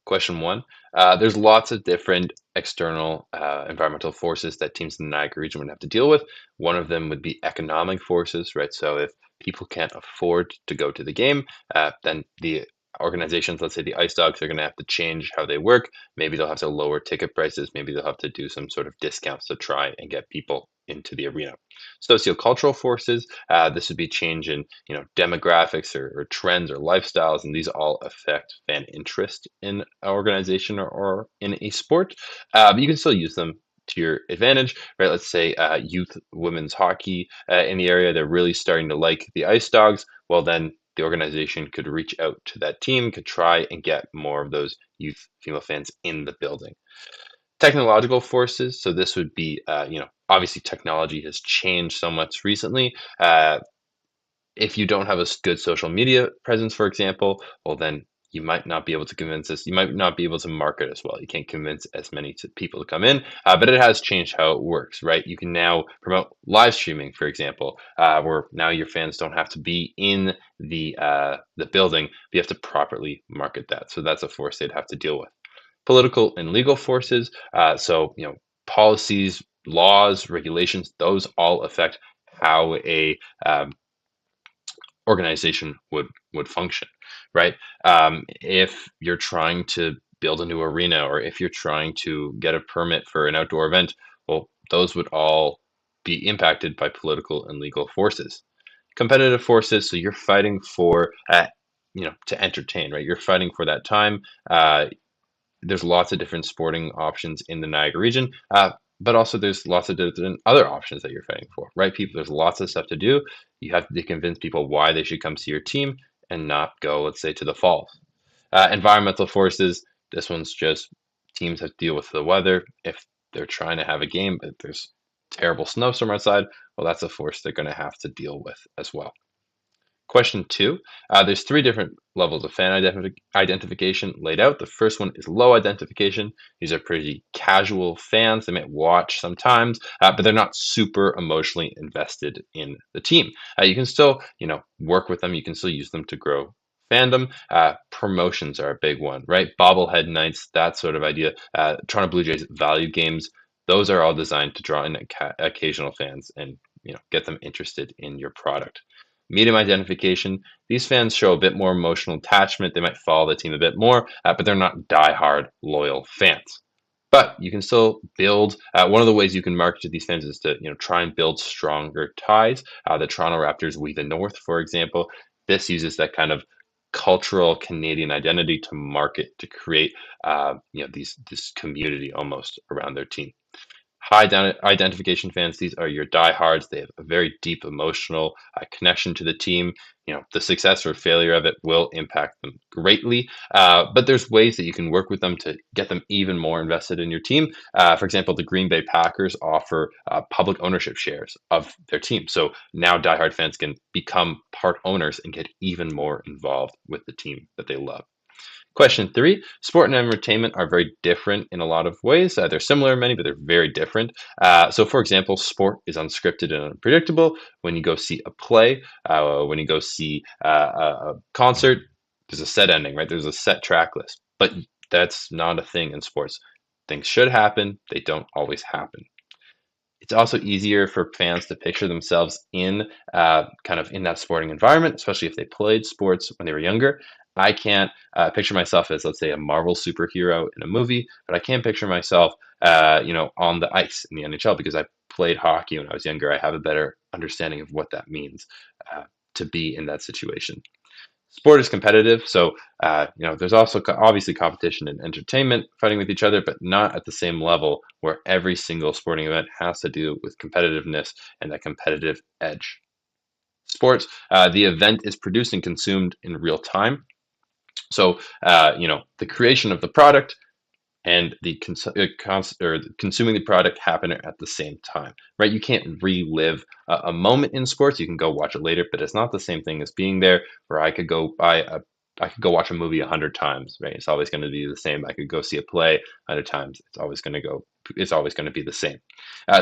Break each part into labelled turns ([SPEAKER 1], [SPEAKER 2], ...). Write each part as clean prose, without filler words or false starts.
[SPEAKER 1] Question one, there's lots of different external environmental forces that teams in the Niagara region would have to deal with. One of them would be economic forces, right? So if people can't afford to go to the game, then the organizations, let's say the Ice Dogs, are going to have to change how they work. Maybe they'll have to lower ticket prices. Maybe they'll have to do some sort of discounts to try and get people into the arena. Sociocultural forces, this would be change in demographics or trends or lifestyles, and these all affect fan interest in an organization or in a sport. But you can still use them to your advantage, right? Let's say youth women's hockey in the area, they're really starting to like the Ice Dogs. Well, then the organization could reach out to that team, could try and get more of those youth female fans in the building. Technological forces, so this would be, obviously technology has changed so much recently. If you don't have a good social media presence, for example, well, then you might not be able to convince us. You might not be able to market as well. You can't convince as many people to come in, but it has changed how it works, right? You can now promote live streaming, for example, where now your fans don't have to be in the building, but you have to properly market that. So that's a force they'd have to deal with. Political and legal forces, so policies, laws, regulations, those all affect how a organization would function, right? If you're trying to build a new arena, or if you're trying to get a permit for an outdoor event, well, those would all be impacted by political and legal forces. Competitive forces, so you're fighting for, to entertain, right? You're fighting for that time. There's lots of different sporting options in the Niagara region, but also there's lots of different other options that you're fighting for, right? People, there's lots of stuff to do. You have to convince people why they should come see your team and not go, let's say, to the falls. Environmental forces, this one's just teams have to deal with the weather. If they're trying to have a game, but there's terrible snowstorm outside, well, that's a force they're going to have to deal with as well. Question two, there's three different levels of fan identification laid out. The first one is low identification. These are pretty casual fans. They might watch sometimes, but they're not super emotionally invested in the team. You can still, work with them. You can still use them to grow fandom. Promotions are a big one, right? Bobblehead nights, that sort of idea. Toronto Blue Jays value games. Those are all designed to draw in occasional fans and get them interested in your product. Medium identification, these fans show a bit more emotional attachment. They might follow the team a bit more, but they're not diehard loyal fans. But you can still build. One of the ways you can market to these fans is to try and build stronger ties. The Toronto Raptors We the North, for example, this uses that kind of cultural Canadian identity to market, to create this community almost around their team. High identification fans, these are your diehards. They have a very deep emotional connection to the team. The success or failure of it will impact them greatly. But there's ways that you can work with them to get them even more invested in your team. For example, the Green Bay Packers offer public ownership shares of their team. So now diehard fans can become part owners and get even more involved with the team that they love. Question three, sport and entertainment are very different in a lot of ways. They're similar in many, but they're very different. So, for example, sport is unscripted and unpredictable. When you go see a play, when you go see a concert, there's a set ending, right? There's a set track list, but that's not a thing in sports. Things should happen, they don't always happen. It's also easier for fans to picture themselves in kind of in that sporting environment, especially if they played sports when they were younger. I can't picture myself as, let's say, a Marvel superhero in a movie, but I can picture myself, on the ice in the NHL because I played hockey when I was younger. I have a better understanding of what that means to be in that situation. Sport is competitive, so there's also obviously competition and entertainment, fighting with each other, but not at the same level where every single sporting event has to do with competitiveness and that competitive edge. Sports, the event is produced and consumed in real time. So, the creation of the product and the consuming the product happen at the same time, right? You can't relive a moment in sports. You can go watch it later, but it's not the same thing as being there. Where I could go watch a movie 100 times, right? It's always going to be the same. I could go see a play 100 times. It's always going to go. It's always going to be the same.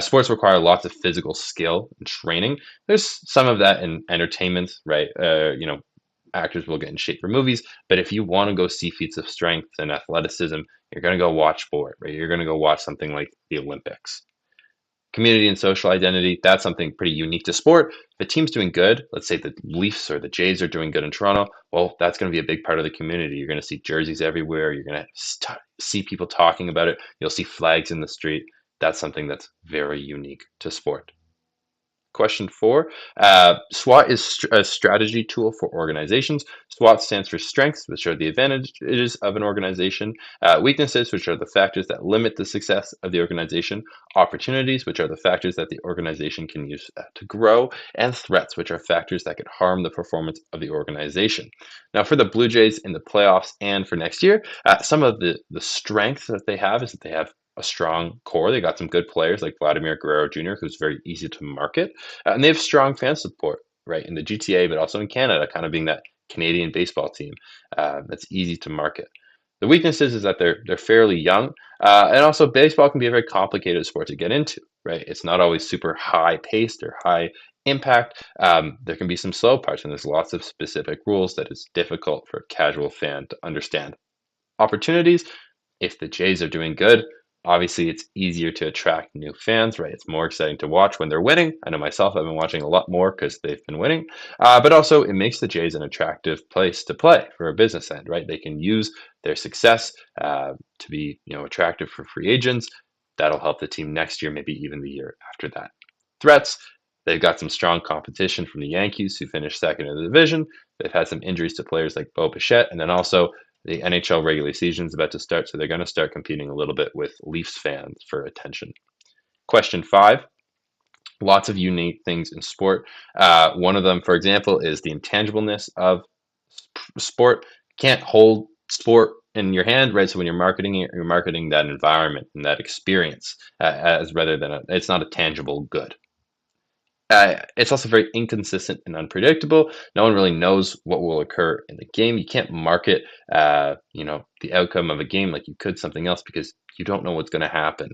[SPEAKER 1] Sports require lots of physical skill and training. There's some of that in entertainment, right? actors will get in shape for movies. But if you want to go see feats of strength and athleticism, you're going to go watch sport, right? You're going to go watch something like the Olympics. Community and social identity, that's something pretty unique to sport. If a team's doing good, let's say the Leafs or the Jays are doing good in Toronto, well, that's going to be a big part of the community. You're going to see jerseys everywhere. You're going to see people talking about it. You'll see flags in the street. That's something that's very unique to sport. Question four, SWOT is a strategy tool for organizations. SWOT stands for strengths, which are the advantages of an organization, weaknesses, which are the factors that limit the success of the organization, opportunities, which are the factors that the organization can use to grow, and threats, which are factors that could harm the performance of the organization. Now, for the Blue Jays in the playoffs and for next year, some of the strengths that they have is that they have a strong core. They got some good players like Vladimir Guerrero Jr., who's very easy to market. And they have strong fan support, right, in the GTA, but also in Canada, kind of being that Canadian baseball team that's easy to market. The weaknesses is that they're fairly young, and also baseball can be a very complicated sport to get into, right? It's not always super high paced or high impact. There can be some slow parts, and there's lots of specific rules that is difficult for a casual fan to understand. Opportunities, if the Jays are doing good, obviously it's easier to attract new fans, right? It's more exciting to watch when they're winning. I know myself, I've been watching a lot more because they've been winning. But also, it makes the Jays an attractive place to play for a business end, right? They can use their success to be, attractive for free agents. That'll help the team next year, maybe even the year after that. Threats. They've got some strong competition from the Yankees, who finished second in the division. They've had some injuries to players like Bo Bichette, and then also the NHL regular season is about to start, so they're going to start competing a little bit with Leafs fans for attention. Question five, lots of unique things in sport. One of them, for example, is the intangibleness of sport. You can't hold sport in your hand, right? So when you're marketing it, you're marketing that environment and that experience as rather than it's not a tangible good. It's also very inconsistent and unpredictable. No one really knows what will occur in the game. You can't market, the outcome of a game like you could something else because you don't know what's going to happen.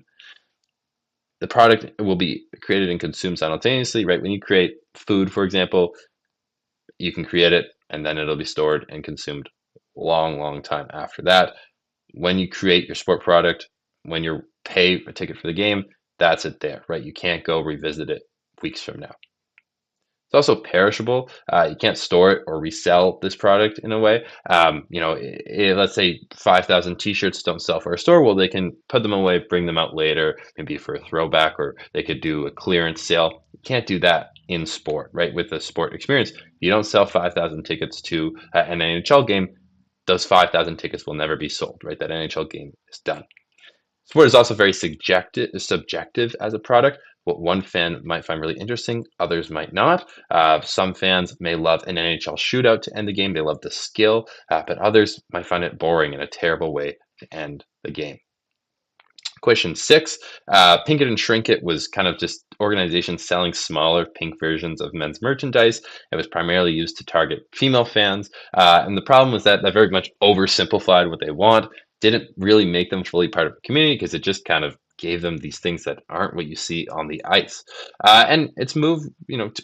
[SPEAKER 1] The product will be created and consumed simultaneously, right? When you create food, for example, you can create it and then it'll be stored and consumed long, long time after that. When you create your sport product, when you pay a ticket for the game, that's it there, right? You can't go revisit it weeks from now. It's also perishable. You can't store it or resell this product in a way. Let's say 5,000 T-shirts don't sell for a store. Well, they can put them away, bring them out later, maybe for a throwback, or they could do a clearance sale. You can't do that in sport, right? With the sport experience, if you don't sell 5,000 tickets to an NHL game, those 5,000 tickets will never be sold, right? That NHL game is done. Sport is also very subjective as a product. What one fan might find really interesting, others might not. Some fans may love an NHL shootout to end the game. They love the skill, but others might find it boring and a terrible way to end the game. Question six, Pink It and Shrink It was kind of just organizations selling smaller pink versions of men's merchandise. It was primarily used to target female fans. And the problem was that very much oversimplified what they want, didn't really make them fully part of the community because it just kind of gave them these things that aren't what you see on the ice. And it's moved,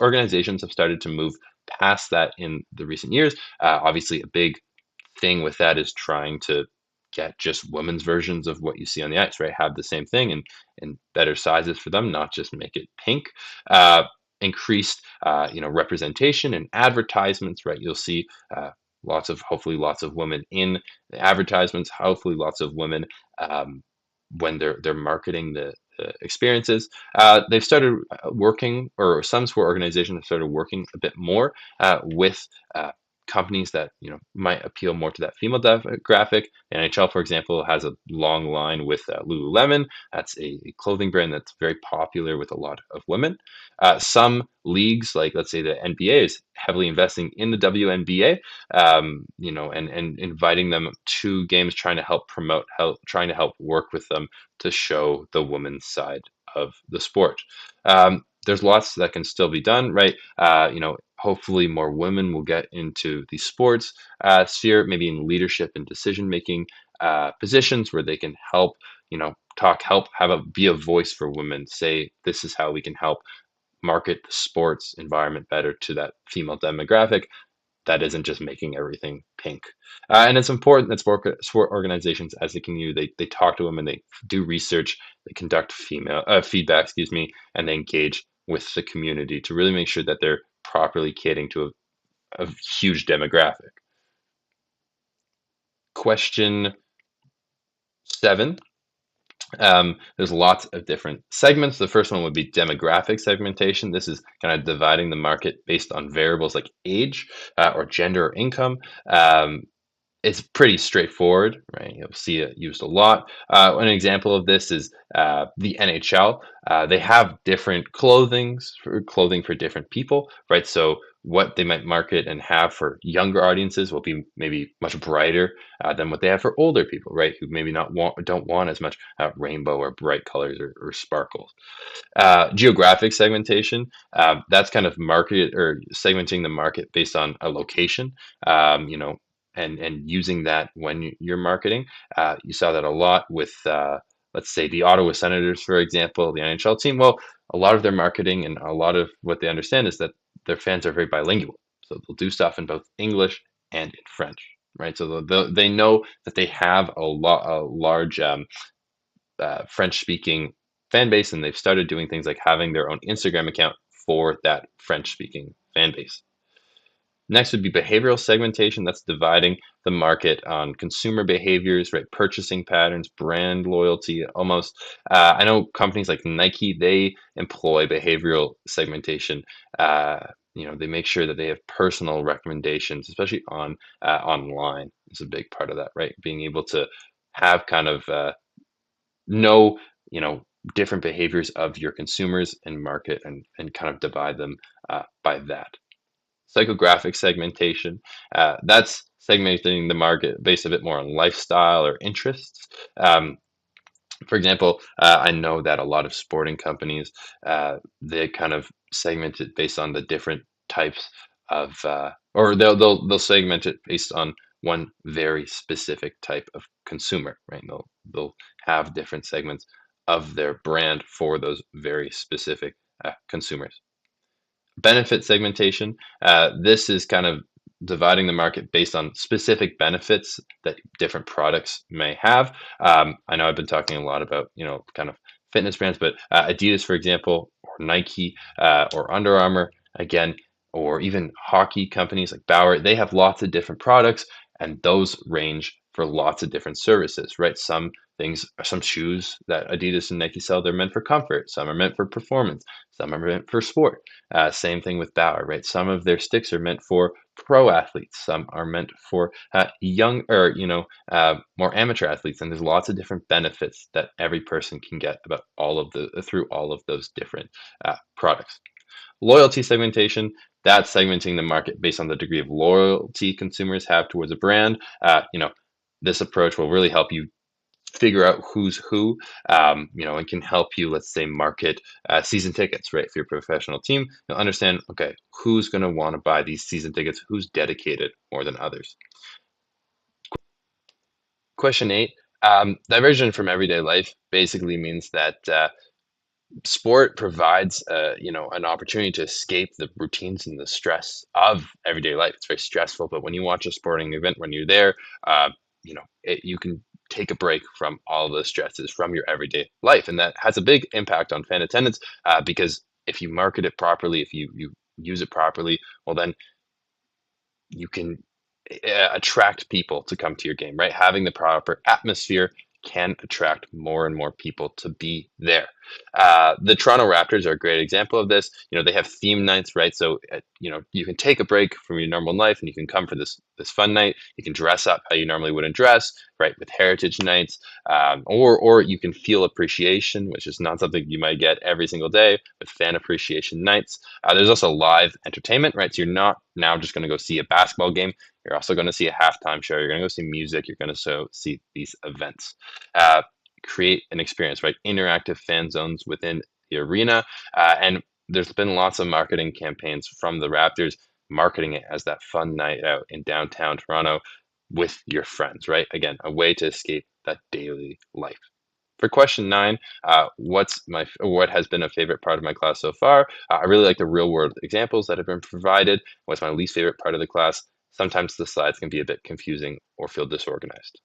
[SPEAKER 1] organizations have started to move past that in the recent years. Obviously, a big thing with that is trying to get just women's versions of what you see on the ice, right? Have the same thing and better sizes for them, not just make it pink. Increased, representation and advertisements, right? You'll see hopefully lots of women in the advertisements, hopefully lots of women when they're marketing the experiences. They've started working, or some sport organizations have started working a bit more with companies that might appeal more to that female demographic. The NHL, for example, has a long line with Lululemon. That's a clothing brand that's very popular with a lot of women. Some leagues, like let's say the NBA, is heavily investing in the WNBA, and inviting them to games, trying to help promote, trying to help work with them to show the women's side of the sport. There's lots that can still be done, right? Hopefully more women will get into the sports sphere, maybe in leadership and decision-making positions where they can help, be a voice for women, say, this is how we can help market the sports environment better to that female demographic. that isn't just making everything pink. And it's important that sport organizations, as they continue, they talk to them and they do research, they conduct female feedback, excuse me, and they engage with the community to really make sure that they're properly catering to a huge demographic. Question 7. There's lots of different segments. The first one would be demographic segmentation. This is kind of dividing the market based on variables like age or gender or income. Um, it's pretty straightforward, right? You'll see it used a lot. An example of this is the NHL. They have different clothing for different people, right? So what they might market and have for younger audiences will be maybe much brighter than what they have for older people, right? Who maybe not want don't want as much rainbow or bright colors or sparkles. Geographic segmentation, that's kind of market or segmenting the market based on a location. You know, and using that when you're marketing. You saw that a lot with, let's say, the Ottawa Senators, for example, the NHL team. Well, a lot of their marketing and a lot of what they understand is that their fans are very bilingual. So they'll do stuff in both English and in French, right? So they know that they have a large French-speaking fan base, and they've started doing things like having their own Instagram account for that French-speaking fan base. Next would be behavioral segmentation. That's dividing the market on consumer behaviors, right? Purchasing patterns, brand loyalty, almost. I know companies like Nike, they employ behavioral segmentation. They make sure that they have personal recommendations, especially on online. Is a big part of that, right? Being able to have kind of know, different behaviors of your consumers and market and kind of divide them by that. Psychographic segmentation. That's segmenting the market based a bit more on lifestyle or interests. For example, I know that a lot of sporting companies they kind of segment it based on the different types of, or they'll segment it based on one very specific type of consumer, right? They'll have different segments of their brand for those very specific consumers. Benefit segmentation. This is kind of dividing the market based on specific benefits that different products may have. I know I've been talking a lot about, kind of fitness brands, but Adidas, for example, or Nike, or Under Armour, again, or even hockey companies like Bauer, they have lots of different products, and those range for lots of different services, right? Some shoes that Adidas and Nike sell, they're meant for comfort. Some are meant for performance. Some are meant for sport. Same thing with Bauer, right? Some of their sticks are meant for pro athletes. Some are meant for young or more amateur athletes. And there's lots of different benefits that every person can get about through all of those different products. Loyalty segmentation. That's segmenting the market based on the degree of loyalty consumers have towards a brand. This approach will really help you figure out who's who, and can help you, let's say, market season tickets, right? If you're a professional team, you'll understand, okay, who's going to want to buy these season tickets, who's dedicated more than others. Question 8, diversion from everyday life basically means that sport provides an opportunity to escape the routines and the stress of everyday life. It's very stressful, but when you watch a sporting event, when you're there, you can take a break from all the stresses from your everyday life, and that has a big impact on fan attendance because if you market it properly, if you use it properly, well then you can attract people to come to your game, right? Having the proper atmosphere can attract more and more people to be there. The Toronto Raptors are a great example of this. They have theme nights, right? So, you can take a break from your normal life and you can come for this fun night. You can dress up how you normally wouldn't dress, right? With heritage nights, or you can feel appreciation, which is not something you might get every single day with fan appreciation nights. There's also live entertainment, right? So you're not now just going to go see a basketball game. You're also going to see a halftime show. You're going to go see music. You're going to see these events. Create an experience, right? Interactive fan zones within the arena. And there's been lots of marketing campaigns from the Raptors marketing it as that fun night out in downtown Toronto with your friends, right? Again, a way to escape that daily life. For question 9, what has been a favorite part of my class so far? I really like the real world examples that have been provided. What's my least favorite part of the class? sometimes the slides can be a bit confusing or feel disorganized.